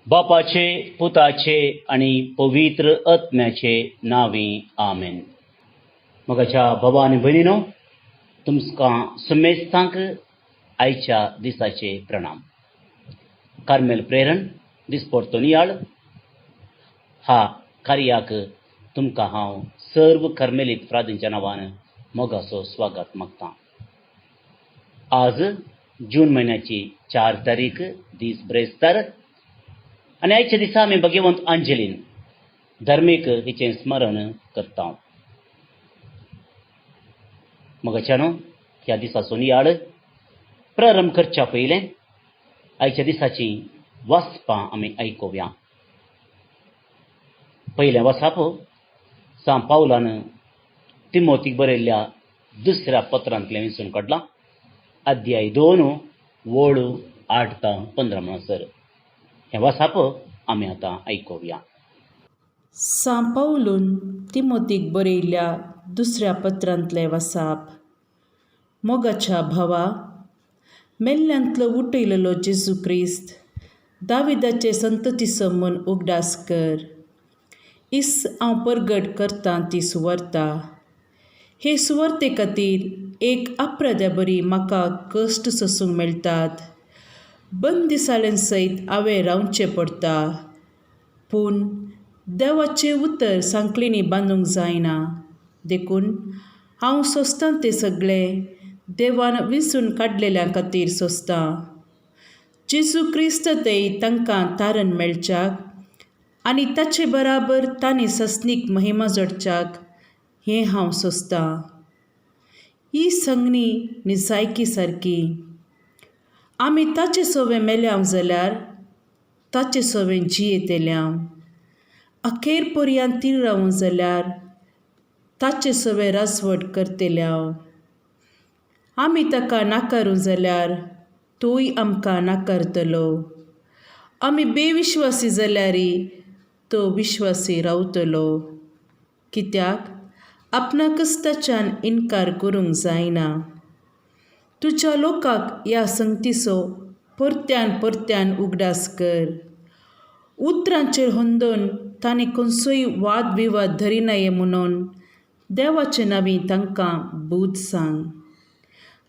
बापाचे, पुताचे आणि पवित्र आत्म्याचे नावी आमेन. मगाच्या भावा आणि भयणीनो, तुमकां समेस्तांक आयच्या दिसाचे प्रणाम. कार्मेल प्रेरण दिसपट्टोनियाळ ह्या कार्याक तुमकां हांव सर्व कार्मेलीत फ्रादींच्या नांवान मोगाचो स्वागत मागतां. आज जून म्हयन्याची 4 तारीख दीस ब्रेस्तार आनी आयच्या दिसा आमी भगवंत अंजलीन धर्मीक हिचें स्मरण करता. मोगाच्यानो, ह्या दिसाचो नियाळ प्रारंभ करच्या पयलें आयच्या दिसाची वाचपां आमी आयकुया. पयलें वाचप सा पावलान तिमोथीक बरयल्ल्या दुसऱ्या पत्रांतलें विंचून काडलां, अध्याय 2 वळ 8 ते 15 म्हणसर. हें वाचप आमी आतां आयकुया. सा पावलून तिमोथीक बरयल्ल्या दुसऱ्या पत्रांतलें वाचप. मोगाच्या भावा, मेल्ल्यांतलो उठयलेलो जेजू क्रिस्त, दाविदाचे संततीचो मन उगडास कर. इस हांव परगट करतां ती सुवार्ता. हे सुवार्ते खातीर एक अप्राद्या बरी म्हाका कश्ट सोसूंक मेळटात. बंदिसाळें सयत हांवें रावचें पडटा, पूण देवाचें उतर सांखळेनी बांदूंक जायना. देखून हांव सोंसतां तें सगळें देवान विंचून काडलेल्यां खातीर सोंसतां. जेजू क्रिस्त थंय तांकां तारण मेळच्याक आनी ताचे बराबर तांणी सस्नीक महिमा जोडच्याक हें हांव सोंसतां. ही संगणी निजायकी सारकी. आमी ताचे सोबे मेल्याव जाल्यार ताचे सोबे जियेतेल्याव. अखेर पर्यंत तीर रावूं जाल्यार ताचे सोबे राजवट करतेल्याव. आमी ताका नाकारूं जाल्यार तोय आमकां नाकारतलो. आमी बेविश्वासी जाल्यारय तो विश्वासी रावतलो. कित्याक आपणाकच ताच्यान इन्कार करूंक जायना. तुज्या लोकांक ह्या संगतीचो परत्यान परत्यान उगडास कर. उतरांचेर हुंदोन तांणी खंयचोय वाद विवाद धरिनाये म्हणून देवाचे नांवी तांकां बूद सांग.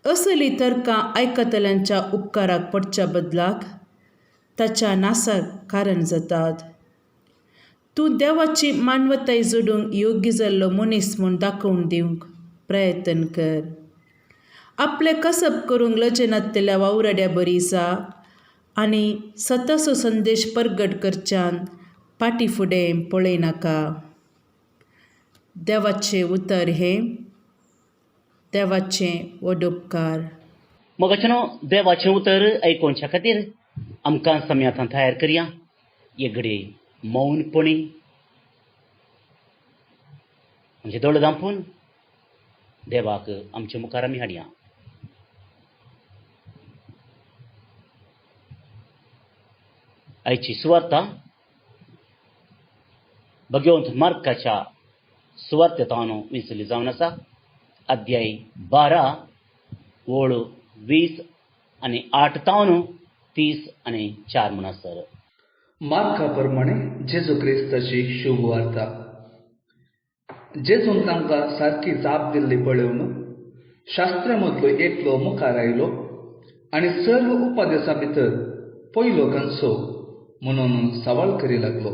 असली तर्कां आयकतल्यांच्या उपकाराक पडच्या बदलाक ताच्या नासाक कारण जातात. तूं देवाची मानवताय जोडूंक योग्य जाल्लो मनीस म्हूण दाखोवन दिवंक प्रयत्न कर. आपलें कसब करूंक लजे नासलेल्या वावराड्या बरी जा आनी सताचो संदेश परगट करच्यान फाटीं फुडें पळय नाका. देवाचें उतर हें देवाचें वडुपकार. मोगाच्यानो, देवाचें उतर आयकोवच्या खातीर आमकां सम्यातां तयार करया. एक घडी मौनपणी म्हणजे दोळे धांपून देवाक आमच्या मुखार आमी हाडया. आयची सुवार्ता भगवंत मार्काच्या सुवार्तेंतल्यान विंचली जावन आसा. अध्याय 12 वळ 20 आनी 8 ते 30 आनी 4 म्हणसर. मार्का प्रमाणे जेजू क्रिस्ताची शुभ वार्ता. जेजून तांकां सारकी जाप दिल्ली पळोवन शास्त्रांमदलो एकलो मुखार आयलो आनी सर्व उपदेशां भितर पयलो खंयचो म्हणून सवाल करी लागलो.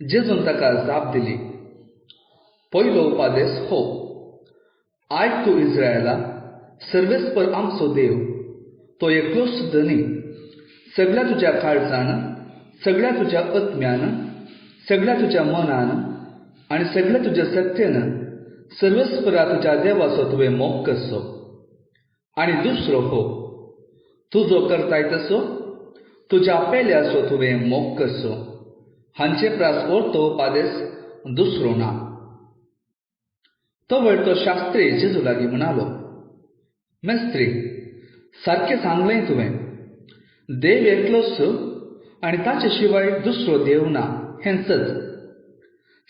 जेजून ताका जाप दिली. पयलो उपादेश हो: आयक तूं इस्रायेला, सर्वेस्पर आमचो देव तो एकलोच धनी, सगळ्या तुज्या काळजान, सगळ्या तुज्या आत्म्यान, सगळ्या तुज्या मनान आनी सगळ्या तुज्या सत्तेन सर्वेस्परा तुज्या देवाचो तुवें मोग करचो. आनी दुसरो हो: तूं जो करताय तसो तुज्या पेल्याचो तुवें मोग करचो. हांचे प्रास तो उपादेश दुसरो ना. तो वेळ तो शास्त्री जेजू लागीं म्हणालो: मेस्त्री, सारकें सांगलें तुवें. देव एकलोच आनी ताचे शिवाय दुसरो देव ना हें सच.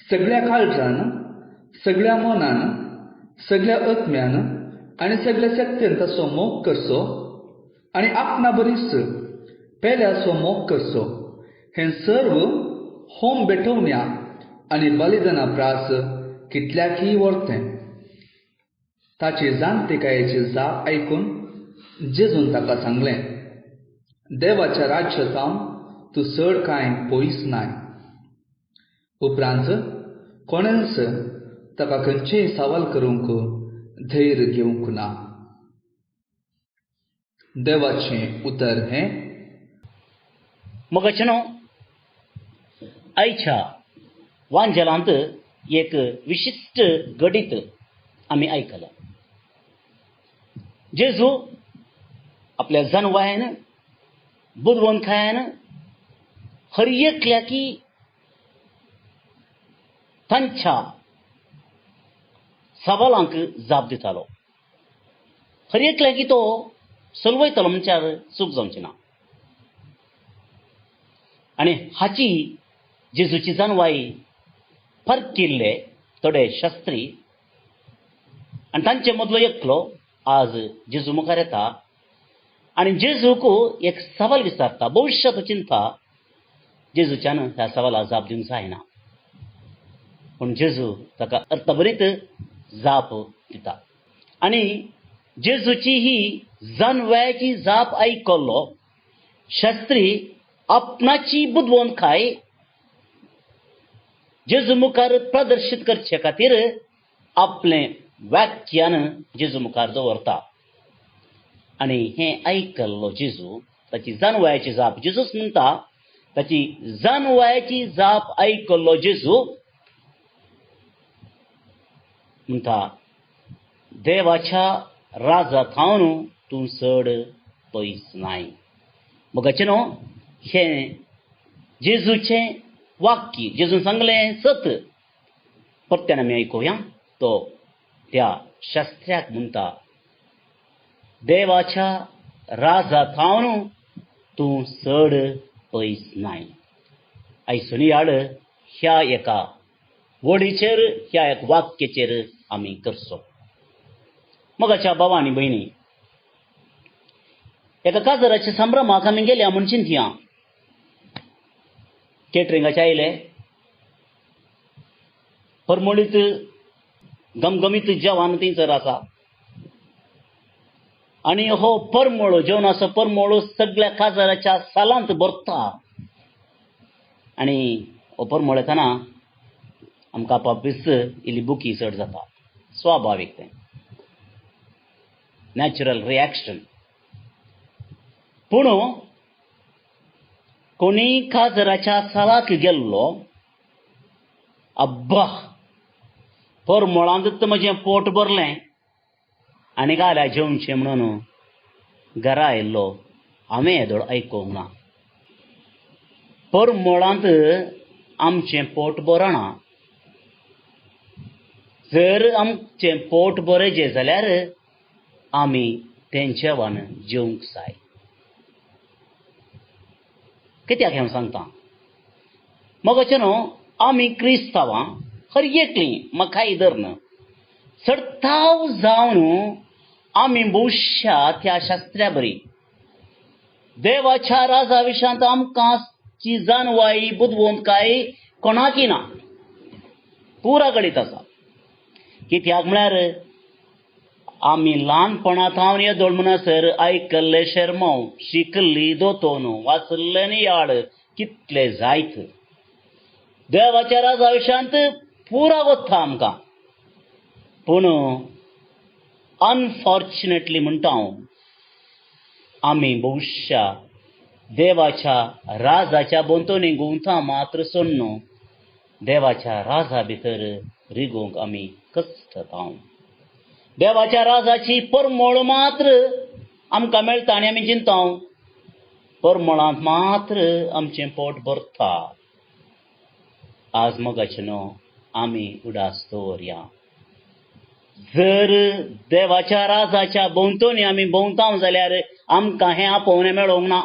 सगळ्या काळजान, सगळ्या मनान, सगळ्या आत्म्यान आनी सगळ्या शक्तीन ताचो मोग करचो आनी आपणा बरीच पेल्याचो मोग करचो. हें सर्व होम बेठवण्या आनी बलिदाना प्रास कितल्याकय वर्तें. ताचे जाणटेकायेची जाप आयकून जेजून ताका सांगलें, देवाच्या राज्य सावन तूं चड कांय पयस नाय. उपरांत कोणेंच ताका खंयचेय सवाल करूंक धैर्य घेवंक ना. देवाचें उतर हें. मोगाचेनो, आयच्या वांजेलांत एक विशिश्ट गडीत आमी आयकलां. जेजू आपल्या जानवायन बुदवण खायन हर एकल्याकी तांच्या सवालांक जाप दितालो. हर एकल्याकी तो सलवयतालो म्हणच्यार चूक जावची ना. आनी हाची जेजूची जानवाई फर्क केल्ले थोडे शास्त्री आनी तांचे मदलो एकलो आज जेजू मुखार येता आनी जेजूक एक सवाल विचारता. भविश्यात तो चिंता जेजूच्यान ह्या सवालाक जाप दिवंक जायना, पूण जेजू ताका अर्थभरीत जाप दिता. आनी जेजूची ही जानव्याची जाप आयकल्लो शास्त्री आपणाची बुदवण खाय जेजू मुखार प्रदर्शीत करचे खातीर आपलें वाक्यान जेजू मुखार दवरता. आनी हें आयकल्लो जेजू ताची जानवायाची जाप जेजूच म्हणटा, ताची जानवायाची जाप आयकल्लो जेजू म्हणटा, देवाच्या राजांतावन तूं चड पयस नाय. मोगाचेनो, हें जेजूचें वाक्य, जेजून सांगलें सत परत्यान आमी आयकुया. तो त्या शास्त्र्याक म्हणटा, देवाच्या राजांतावन तूं चड पयस नाय. आयसून याड ह्या एका वडीचेर, ह्या एक वाक्याचेर आमी करचो. मोगाच्या भावा आनी भयणी, एका काजराच्या संभ्रमाक आमी गेल्या म्हूण चिंतया. केटरिंगाचे आयले, परमळीत गमगमीत जेवण थंयसर आसा आनी हो परमळो जेवणाचो परमळो सगळ्या काजराच्या सालांत भरता. आनी हो परमळ येताना आमकां आपापीस इल्ली बुकी चड जाता. स्वाभावीक तें, नॅचरल रिएक्शन. पूण कोणी काजराच्या सालाक गेल्लो, अब्बा परमळांत म्हजें पोट भरलें आनी गाल्या जेवचें म्हणून घरा आयिल्लो, हांवें येदोळ आयकूंक ना. परमळांत आमचें पोट भरना. जर आमचें पोट भरचें जाल्यार आमी तें जेवण जेवंक जाय. कित्याक हें सांगता? मोगाचेनो, आमी क्रिस्तांवां हर एकलीं म्हाकाय धरन सडताव जावन आमी भविश्या त्या शास्त्र्या बरी देवाच्या राजा विशांत आमकां ची जानवाई बुदवंतकाय कोणाकी ना, पुरा गडीत आसा. कित्याक म्हळ्यार आमी ल्हानपणांतावन येदोळ म्हणसर आयकल्ले शर्मव, शिकल्ली दोतोन, वाचल्लें याड कितले जायत. देवाच्या राजा विशांत पुरा वता आमकां. पूण अनफॉर्च्युनेटली म्हणटा हांव, आमी भविश्या देवाच्या राजाच्या बोंतोनी गुंवता मात्र सोडून देवाच्या राजा भितर रिगोंक आमी कचतात. देवाच्या राजाची परमळ मात्र आमकां मेळटा आनी आमी चिंता परमळांत मात्र आमचें पोट भरता. आज मोगाचेनो, आमी उडास दवरया. जर देवाच्या राजाच्या भोंवतणी आमी भोंवताव जाल्यार आमकां हें आपोवणें मेळोंक ना.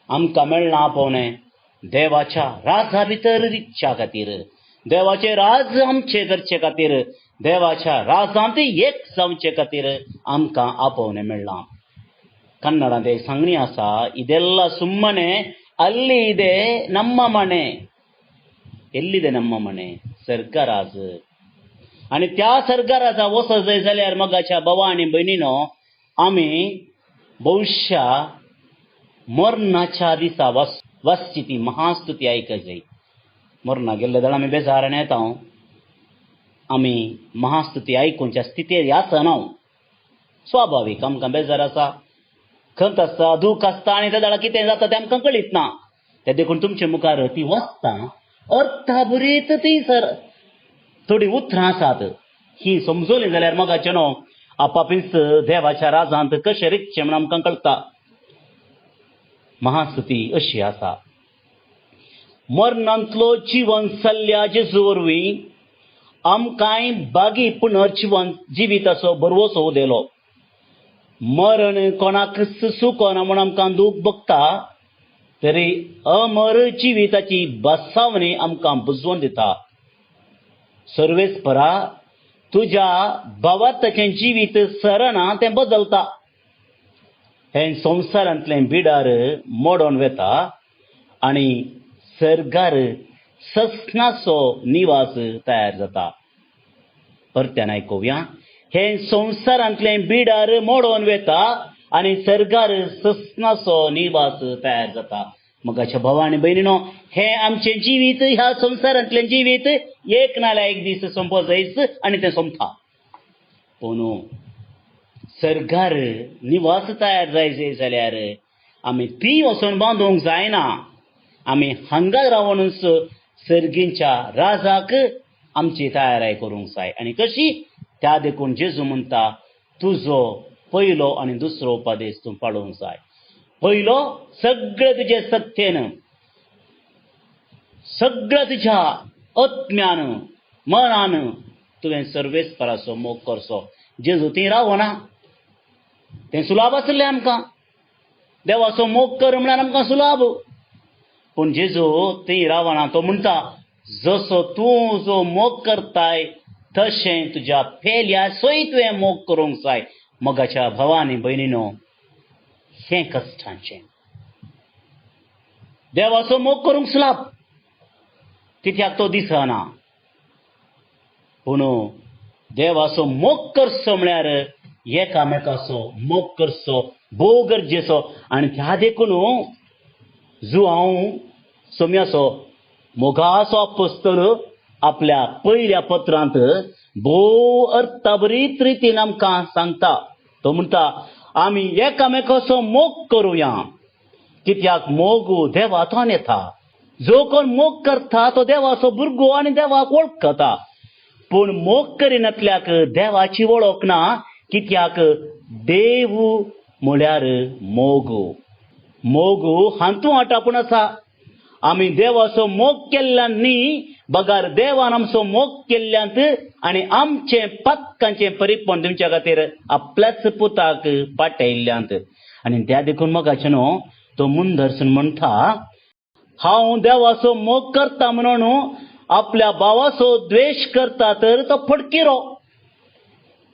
आमकां मेळना आपोवणें देवाच्या राजा भितर रिगच्या खातीर, देवाचें राज आमचे करचे खातीर, देवाच्या राजांत एक जावचे खातीर आमकां आपोवणें मेळना. कन्नडांत एक सांगणी आसा, ಇದೆಲ್ಲ ಸುಮ್ಮನೆ ಅಲ್ಲಿ ಇದೆ ನಮ್ಮ ಮನೆ. ಎಲ್ಲಿದೆ ನಮ್ಮ ಮನೆ? सर्गाराज. आणि त्या सर्गाराजा वसत जाय जाल्यार मगाच्या भावा आनी भयणीनो, आमी भविष्या मरणाच्या दिसा वचची ती महास्तुती आयकत जाय. मरणा गेल्ले जाल्यार आमी बेजारान येता. आमी महास्तुती आयकूंच्या स्थितीर आसना. स्वाभावीक आमकां बेजार आसा, खंत आसता, दूख आसता, आनी त्या जाल्यार कितें जाता तें आमकां कळीत ना. ते देखून तुमचे मुखार ती वचता अर्थाभरीत ती थोडी उतरां आसात. ही समजली जाल्यार मगाचे न्हू आपापीच देवाच्या राजांत कशें रितचें म्हण आमकां कळटा. महास्तुती अशी आसा. मरणांतलो जीवन चल्ल्या जेजू वरवीं आमकांय बागी पुनर्जीवन जिविताचो बरवसो उदेलो. मरण कोणाक सुकोना म्हूण आमकां दूख भोगता, तरी अमर जिविताची बसावणी आमकां बुजवून दिता. सर्वेस्परा, तुज्या भावाताचें जिवीत सरना तें बदलता. हे संवसारांतलें बिडार मोडोन वेता आनी सर्गार ससनाचो निवास तयार जाता. परत्यान आयकुया. हे संवसारांतलें बिडार मोडोन वेता आनी सर्गार ससनाचो निवास तयार जाता. मगाच्या भावा आनी भयणीनो, हे आमचें जिवीत, ह्या संवसारांतलें जिवीत एक नाल्यार एक दीस सोंपो जायच आनी तें सोंपता. पूण सर्गार निवास तयार जाय जाल्यार आमी ती वचून बांदूंक जायना. आमी हांगा रावनूच सर्गींच्या राजाक आमची तयाराय करूंक जाय. आनी कशी? त्या देखून जेजू म्हणटा, तुजो पयलो आनी दुसरो उपदेश तूं पाळूंक जाय. पयलो, सगळें तुजें सत्येन, सगळें तुज्या आत्म्यान, मनान तुवें सर्वेस्पराचो मोग करचो. जेजू थंय रावना. तें सुलाभ आसलें आमकां. देवाचो मोग कर म्हळ्यार आमकां सुलाभ. पूण जेजू थंय रावना. तो म्हणटा, जसो तूं जो मोग करताय तशें तुज्या फेल्याचोय तुवें मोग करूंक जाय. मगाच्या भावा आनी भयणीनो, हें कश्टांचें. देवाचो मोग करूंक सुलाभ, कित्याक तो दिसना. पूण देवाचो मोग करचो म्हळ्यार एकामेकाचो मोग करचो भोव गरजेचो. आनी त्या देखून जो हांव सोम्याचो मोगाचो अपोस्तल आपल्या पयल्या पत्रांत भोव अर्थाभरीत रितीन आमकां सांगता. तो म्हणटा, आमी एकामेकाचो मोग करुया, कित्याक मोग देवांतल्यान येता. जो कोण मोग करता तो देवाचो भुरगो आनी देवाक वळखता. पूण मोग करिनातल्याक देवाची वळख ना, कित्याक देव म्हळ्यार मोग. मोग हातूं आटापून आसा. आमी देवाचो मोग केल्ल्यान न्ही, बगार देवान आमचो मोग केल्ल्यांत आनी आमचें पातकांचें परिपण दिवच्या खातीर आपल्याच पुताक पाठयल्ल्यांत. आनी त्या देखून मोगाचें न्हू, तो मुंदरसून म्हणटा, हांव देवाचो मोग करता म्हणून आपल्या भावाचो द्वेश करता तर तो फटकिरो.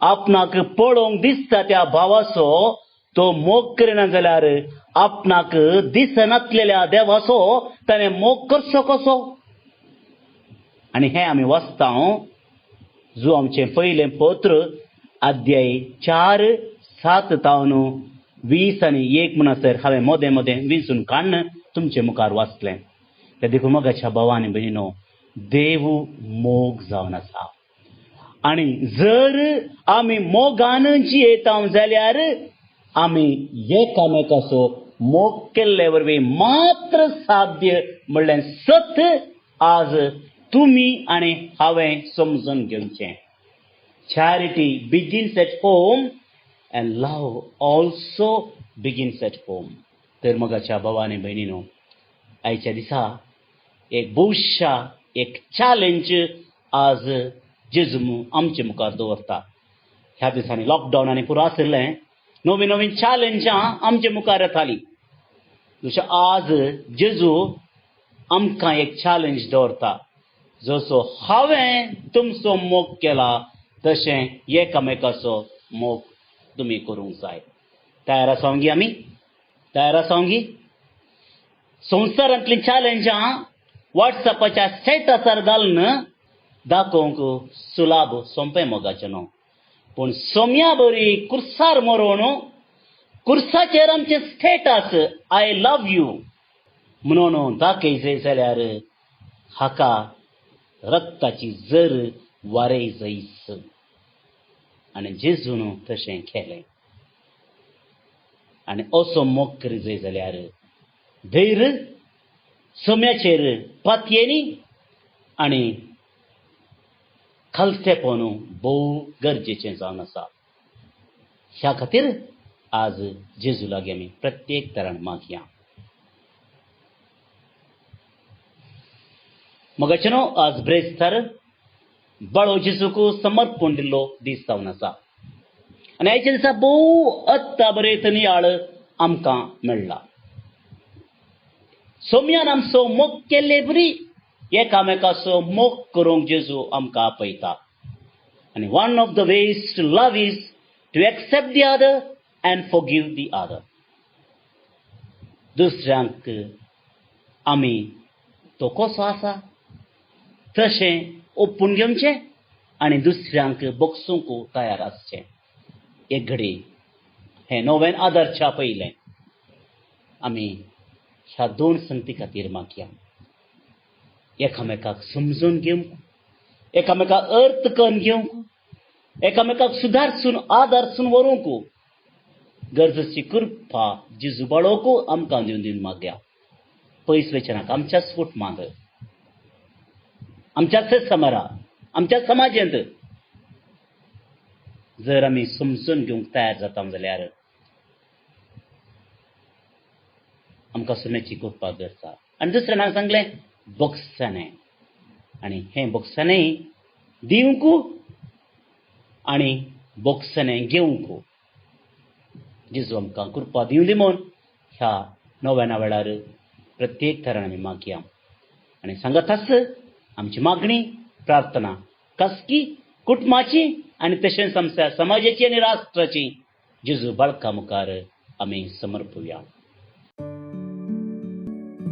आपणाक पळोवंक दिसता त्या भावाचो तो मोग करिना जाल्यार आपणाक दिसनासलेल्या देवाचो ताणें मोग करचो कसो? आनी हें आमी वाचता जो आमचें पयलें पत्र अध्याय 4:7-20 आनी 1 म्हणसर हांवें मोदें मोदें विंचून काडून तुमचे मुखार वाचलें. ते देखून मोगाच्या भावा आनी भयणीनो, देव मोग जावन आसा. आनी जर आमी मोगान जियेता जाल्यार आमी एकामेकाचो मोग केल्ले वरवीं मात्र साध्य म्हणलें सत आज तुमी आनी हांवें समजून घेवचें. Charity begins at home and love also begins at home. तर मोगाच्या भावा आनी भयणीनो, आयच्या दिसा एक भविष्या एक चॅलेंज आज जेजू आमचे मुखार दवरता. ह्या दिसांनी लॉकडावनांनी पुरो आशिल्लें, नवीन नवीन चॅलेंजां आमचे मुखार येतालीं. जशें आज जेजू आमकां एक चॅलेंज दवरता. जसो हांवें तुमचो मोग केला तशें एकामेकाचो मोग तुमी करूंक जाय. तयार आसांगी आमी? तयार आसांगी? संवसारांतलीं चॅलेंजां वॉट्सॅपाच्या स्टेटसार घालून दाखोवंक सुलाभ सोंपें मोगाचें न्हू. पूण सोम्या बरी कुर्सार मरोवन कुर्साचेर आमचें स्टेटस आय लव यू म्हणून दाखयचें जाल्यार हाका रक्ताची जर वारेय जायच. आनी जेजून तशें केलें. आनी असो मोग करी जाय जाल्यार धैर्य सोम्याचेर पातयेनी आनी खालसेपण भोव गरजेचें जावन आसा. ह्या खातीर आज जेजू लागीं आमी प्रत्येक तरान मागया. मोगाचेनो आज ब्रेस्तार बाळो जेजूक समर्पण दिल्लो दीस जावन आसा. आनी आयच्या दिसा भोव अत्ता बरें नियाळ आमकां मेळ्ळा. सोम्यान आमचो मोग केल्ले बरी एकामेकाचो मोग करूंक जेजू आमकां आपयता. आनी one of the ways to love is to accept the other and forgive the other. दुसऱ्यांक आमी तो कसो आसा तशें ओपून घेवचें आनी दुसऱ्यांक बोगसूंक तयार आसचें. एक घडी हें नवें आदर्शा पयलें आमी ह्या दोन संगती खातीर मागया. एकामेकाक समजून घेवंक, एकामेकाक अर्थ करून घेवंक, एकामेकाक सुदारसून आदारसून व्हरूंक गरजेची कृपा जेजू बाळोक आमकां दिवन दिवन मागया. पयस वचनाक आमच्याच कुटुंबांत, आमच्याच समारा, आमच्या समाजांत जर आमी समजून घेवंक तयार जाता जाल्यार आमकां सोम्याची कृपा गरजा. आनी दुसऱ्यान हांवें सांगलें बोगसाणें. आनी हें बोगसाणें दिवंक आनी बोगसाणें घेवंक जेजू आमकां कृपा दिवं दी म्हूण ह्या नव्याना वेळार प्रत्येक तरान आमी मागया. आनी सांगत आस आमची मागणी प्रार्थना खासगी कुटुंबाची आनी तशेंच आमच्या समाजाची आनी राष्ट्राची जेजू बाळका मुखार आमी समर्पुया.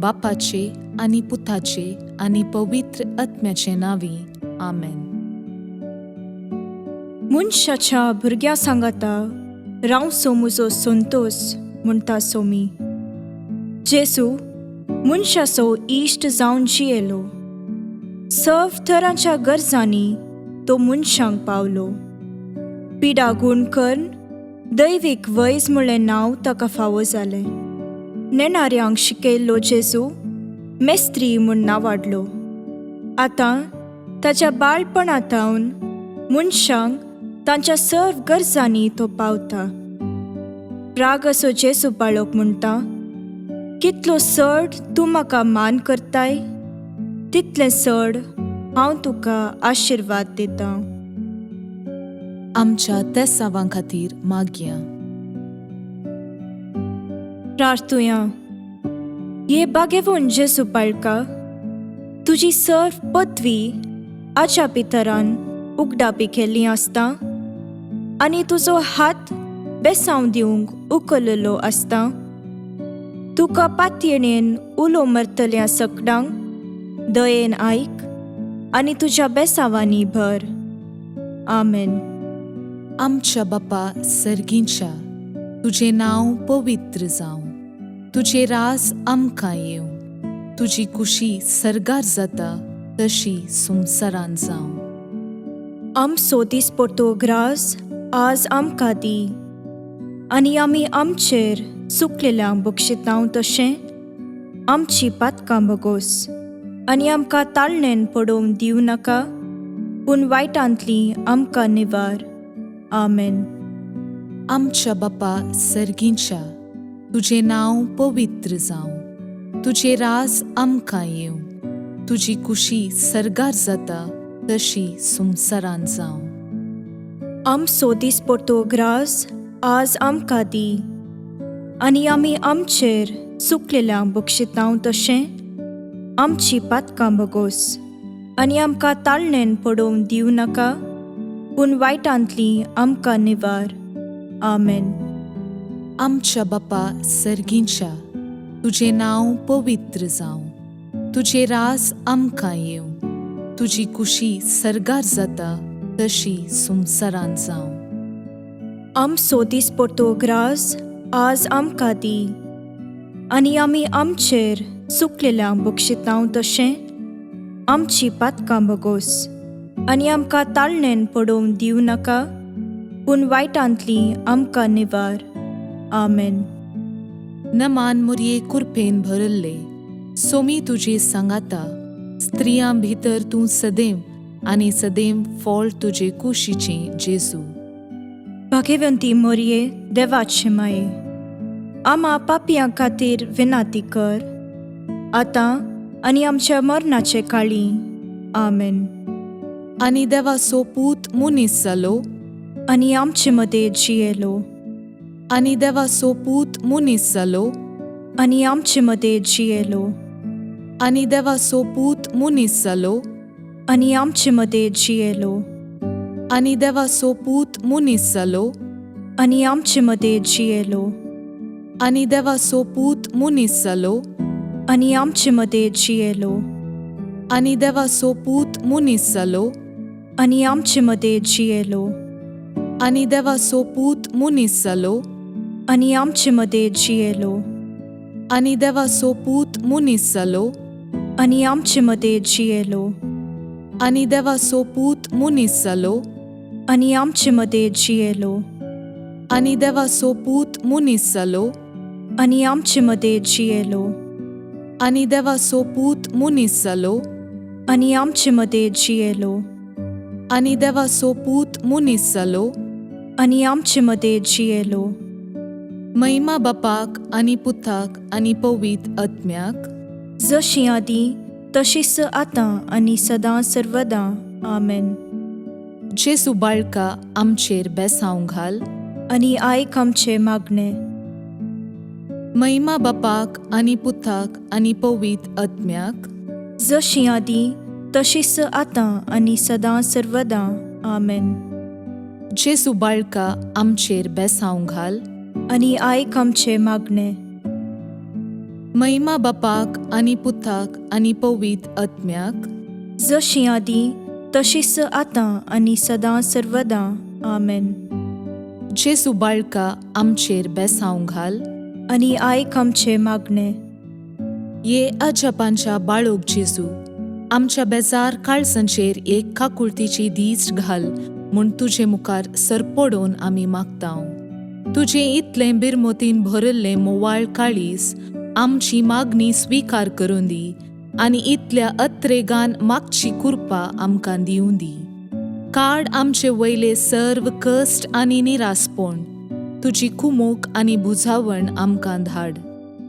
बापाचे आनी पुताचे आनी पवित्र आत्म्याचे नांवी आमेन. मनशाच्या भुरग्या सांगाता रावसो म्हजो संतोष म्हणटा सोमी. जेजू मनशाचो इश्ट जावन जियेलो. सर्व तरांच्या गरजांनी तो मनशांक पावलो. पिडा गूण करून दैवीक वैज म्हणलें नांव ताका फावो जालें. नेणाऱ्यांक शिकयल्लो जेजू मेस्त्री म्हूण नांवाडलो. आतां ताच्या बाळपणांतावन मनशांक तांच्या सर्व गरजांनी तो पावता. राग असो जेजू बाळोक म्हणटा, कितलो चड तूं म्हाका मान करताय तितलें चड हांव तुका आशिर्वाद दितां. आमच्या तेसावां खातीर मागया. प्रार्थुया. ये बागेवून जेजू बाळका, तुजी सर्व पदवी आच्या भितरान उगडापी केल्ली आसता आनी तुजो हात बेसांव दिवंक उखललो आसता. तुका पातयेणेन उलो मरतल्या सकडांक दयेन आयक आनी तुज्या बेसांवांनी भर. आमेन. आमच्या बापा सर्गींच्या, तुजें नांव पवित्र जावं. तुजें राज आमकां येवं. तुजी कुशी सर्गार जाता तशी संवसारांत जावं. आमचो दिसपट्टो ग्रास आज आमकां दी आनी आमी आमचेर चुकलेल्यांक बक्षितांव तशें आमची पातकां बगोस. आनी आमकां ताळणेन पडोवंक दिवं नाका, पूण वायटांतली आमकां निवार. आमेन. आमच्या बापा सर्गींच्या, तुजें नांव पवित्र जावं. तुजें राज आमकां येवं. तुजी कुशी सर्गार जाता तशी संवसारांत जावं. आमचो दिसपट्टो ग्रास आज आमकां दी आनी आमी आमचेर चुकलेल्यांक बक्षितांव तशें आमची पातकां बगोस. आनी आमकां ताळणेन पडोवंक दिवं नाका, पूण वायटांतली आमकां निवार. आमेन. आमच्या बापा सर्गींच्या, तुजें नांव पवित्र जावं, तुजें रास आमकां येवं, तुजी कुशी सर्गार जाता तशी संवसारांत जावं. आमचो दिसपडटो ग्रास आज आमकां दी, आनी आमी आमचेर चुकलेल्यांक बक्षितांव तशें आमची पातकां बगोस, आनी आमकां ताळणेन पडोवन दिवं नाका, पूण वायटांतली आमकां निवार. आमेन. नमान मुरये कुरपेन भरल्ले, सोमी तुजे सांगाता, स्त्रियां भितर तूं सदैव आनी सदैव फळ तुजे कुशीचें जेजू. भाग्यवंती मोरये, देवाचे माये, आम्हा पापियां खातीर विनाती कर, आतां आनी आमच्या मरणाचे काळी. आमेन. आनी देवाचो पूत मुनीस जालो, आनी आमचे मदें जियेलो, आनी देवाचो पूत मुनीस जालो, आनी आमचे मदें जियेलो, आनी देवाचो पूत मुनीस जालो, आनी आमचे मदें जियेलो, आनी देवाचो पूत मुनीस जालो, आनी आमचे मदें जियेलो, आनी देवाचो पूत मुनीस जालो, आनी आमचे मदें जियेलो, आनी देवाचो पूत मुनीस जालो, आनी आमचे मदें जियेलो, आनी देवाचो पूत मुनीस जालो, आनी आमचे मदें जियेलो, आनी देवाचो पूत मुनीस जालो, आनी आमचे मदें जियेलो, आनी देवाचो पूत मुनीस जालो, आनी आमचे मदें जियेलो, आनी देवाचो पूत मुनीस जालो, आनी आमचे मदें जियेलो, आनी देवाचो पूत मुनीस जालो, आनी आमचे मदें जियेलो, आनी देवाचो पूत मुनीस जालो, आनी आमचे मदें जियेलो. महिमा बापाक आनी पुताक आनी पवित्र आत्म्याक, जशी आदी तशीच आतां आनी सदां सर्वदां. आमेन. जेजू बाळका आमचेर बेसांव घाल, आनी आयक आमचे मागणे. महिमा बापाक आनी पुताक आनी पवित्र आत्म्याक, जशी आदी तशीच आतां आनी सदां सर्वदां. आमेन. जेजू बाळका आमचेर बेसांव घाल, आनी आयक आमचे मागणे. महिमा बापाक आनी पुताक आनी पवित्र आत्म्याक, जशी आदी तशीच आतां आनी सदां सर्वदां. आमेन. जेजू बाळका आमचेर बेसांव घाल, आनी आयक आमचे मागणे. ये अजापांच्या बाळोक जेजू, आमच्या बेजार काळजांचेर एक काकुळतीची दीस घाल म्हूण तुजे मुखार सरपडोवन आमी मागतांव. तुजें इतलें बिरमोतीन भरल्लें मोवाळ काळीज आमची मागणी स्विकार करून दी, आनी इतल्या अत्रेगान मागची कृपा आमकां दिवं दी. काड आमचे वयले सर्व कश्ट आनी निरासपण, तुजी कुमोक आनी बुजावण आमकां धाड.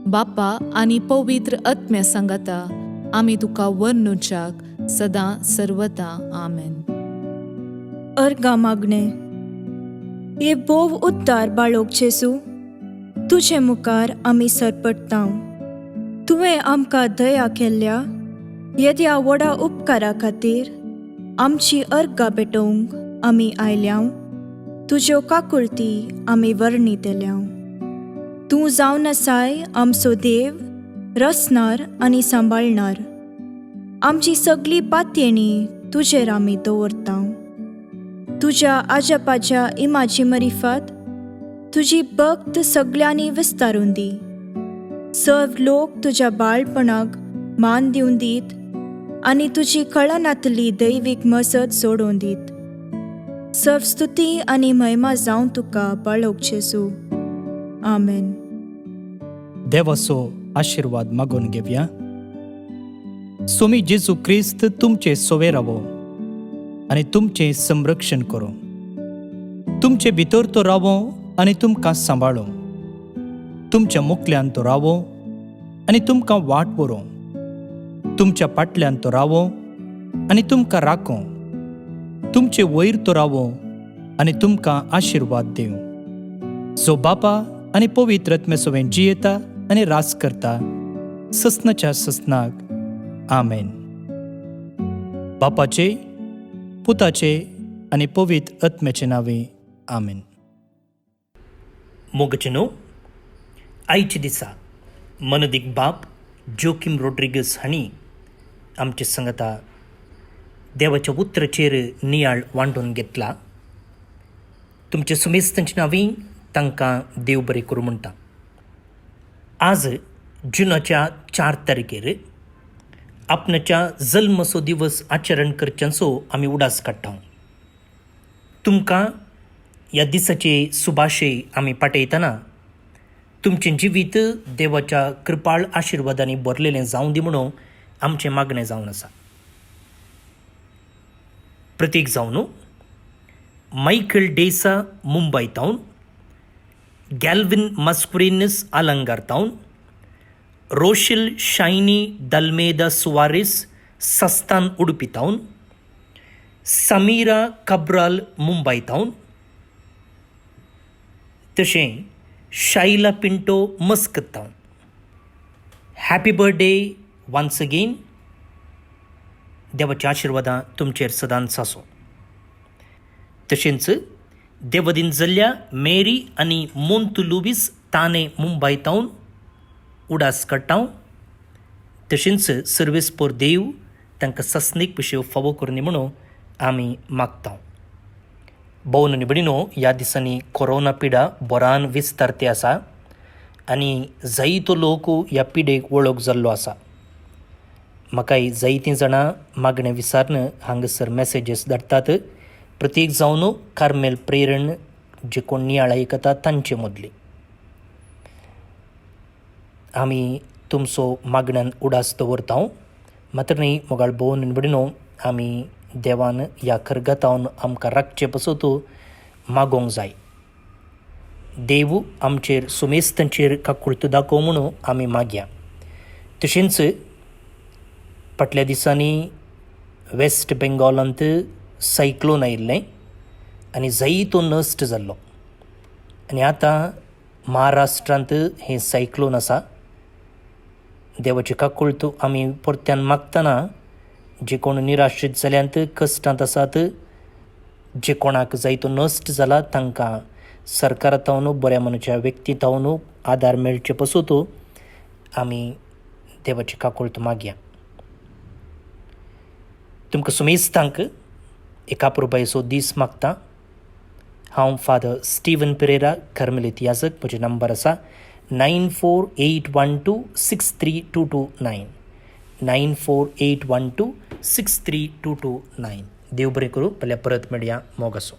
बापा आनी पवित्र आत्म्या सांगाता आमी तुका वर्णुच्याक सदां सर्वदां. आमेन. अर्गा मागणे. ये बोव उद्दार बाळोक जेजू, तुजे मुखार आमी सरपडटांव. तुवें आमकां दया केल्ल्या येद्या व्हडा उपकारा खातीर आमची अर्गां भेटोवंक आमी आयल्याव. तुज्यो काकुळटी आमी वर्णितल्यांव. तूं जावन आसाय आमचो देव, रचणार आनी सांबाळणार. आमची सगळी पातयेणी तुजेर आमी दवरतांव. तुज्या आजापाच्या इमाची मरिफात तुजी भक्त सगळ्यांनी विस्तारून दी. सर्व लोक तुज्या बाळपणाक मान दिवन दीत, आनी तुजी कळनातली दैवीक मजत जोडून दीत. सर्व स्तुती आनी महिमा जावं तुका बाळोक जेजू. आमेन. देवाचो आशिर्वाद मागून घेवया. सोमी जेजू क्रिस्त तुमचे सोवे रावो आनी तुमचें संरक्षण करो. तुमचे भितर तो रावो आनी तुमकां सांबाळो. तुमच्या मुखल्यान तो रावो आनी तुमकां वाट व्हरो. तुमच्या फाटल्यान तो रावो आनी तुमकां राखो. तुमचे वयर तो रावो आनी तुमकां आशिर्वाद दिवं. जो बापा आनी पवित्र आत्म्या सोबें जियेता आनी रास करता ससनाच्या ससनाक. आमेन. बापाचे, पुताचे आनी पवित्र आत्म्याचे नांवे. आमेन. मोगचनो आयच्या दिसा मनदीक बाप जोकिम रोड्रिगस हांणी आमचे सांगता देवाच्या उतराचेर नियाळ वांटून घेतला. तुमचे सुमेस्तांची नांवीं तांकां देव बरें करूं म्हणटा. आज जुनाच्या 4 तारखेर आपणाच्या जल्मचो दिवस आचरण करच्यांचो आमी उडास काडटा. तुमकां ह्या दिसाचे सुभाशय आमी पाठयतना तुमचें जिवीत देवाच्या कृपाळ आशिर्वादांनी भरलेलें जावं दी म्हणून आमचें मागणें जावन आसा. प्रतीक जावन मायकल डेसा मुंबय तावन, गॅल्विन मस्कुरिनस आलंगार तावन, Rochelle Shiny D'Almeida Soares Sasthan Udupi तावन, समीरा कब्राल मुंबय तावन, तशें शाइला पिंटो मस्कत तावन. Happy birthday once again. देवाच्या आशिर्वादां तुमचेर सदांच आसूं. तशेंच देवदीन जाल्ल्या मेरी आनी मोंतू लुवीस ताने मुंबय तावन उडास काडटा. तशेंच सर्वेस पोर देव तांकां सस्नीक पिशेव फावो करूं म्हणून आमी मागता. भोवन आनी भयणीनो, ह्या दिसांनी कोरोना पिडा बोरान विस्तारते आसा आनी जायतो लोक ह्या पिडेक वळख जाल्लो आसा. म्हाकाय जायतीं जाणां मागणें विचारन हांगासर मॅसेजीस धाडटात. प्रत्येक जावन कार्मेल प्रेरण जे कोण नियाळ आयकता तांचे मदली. आमी तुमचो मागण्यान उडास दवरता. मात्र न्ही मोगाळ भोवन आनी भयणीनो, आमी देवान ह्या खरगतावन आमकां राखचे पसत मागोंक जाय. देव आमचेर सुमेस्तांचेर काकुळट दाखोव म्हणून आमी मागया. तशेंच फाटल्या दिसांनी वेस्ट बेंगॉलांत सायक्लोन आयिल्लें आनी जायतो नश्ट जाल्लो. आनी आतां महाराष्ट्रांत हें सायक्लोन आसा. देवाची काकुळट आमी परत्यान मागतना जे कोण निराश्रीत जाल्यांत, कश्टांत आसात, जे कोणाक जायतो नश्ट जाला तांकां सरकारा तावन बऱ्या मनाच्या व्यक्ती तावन आदार मेळचे पसत आमी देवाची काकुळट मागया. तुमकां सुमेस्तांक एका पुरबायेचो दीस मागता. हांव फादर स्टीवन पेरेरा, कार्मेलीत याजक. म्हजे नंबर आसा 9481263229 9481263229. देव बरें करूं. फाल्यां परत मेळया. मोग आसूं.